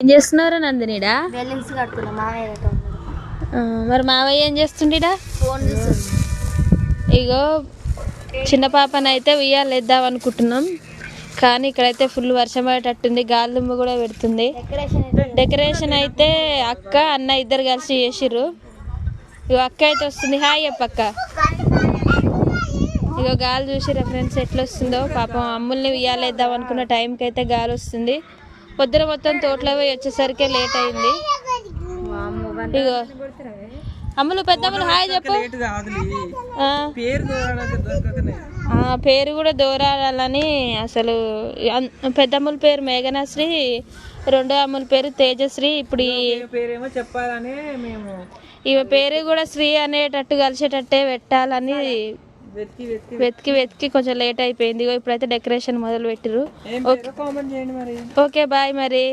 ఏం చేస్తున్నారు నందినిడా? బెలూన్స్ కడుతున్నా మావయ్య. మరి మావయ్య ఏం చేస్తుండీడా? ఫోన్ చూస్తుంది. ఇగో చిన్న పాపనైతే ఉయ్యాలేద్దాం అనుకుంటున్నాం, కానీ ఇక్కడైతే ఫుల్ వర్షం పడేటట్టుంది, గాలి దుమ్ము కూడా పెడుతుంది. డెకరేషన్ అయితే అక్క అన్న ఇద్దరు కలిసి చేసిర్రు. ఇగో అక్క అయితే వస్తుంది. హాయ్ అప్పక్క. ఇగో గాలి చూసిరా ఫ్రెండ్స్ ఎట్లా వస్తుందో. పాపం అమ్ముల్ని ఉయ్యాలేద్దాం అనుకున్న టైంకి అయితే గాలి వస్తుంది. పొద్దున మొత్తం తోటలో పోయి వచ్చేసరికి లేట్ అయింది. ఇగో అమ్ములు పెద్దమ్ములు హాయ్ చెప్పు. పేరు కూడా దూరాలని అసలు. పెద్దమ్ముల పేరు మేఘనాశ్రీ, రెండో అమ్ముల పేరు తేజశ్రీ. ఇప్పుడు చెప్పాలని మేము ఈమె పేరు కూడా శ్రీ అనేటట్టు కలిసేటట్టే పెట్టాలని వెతికి వెతికి కొంచెం లేట్ అయిపోయింది. ఇప్పుడైతే డెకరేషన్ మొదలు పెట్టిరు. ఓకే బాయ్ మరి.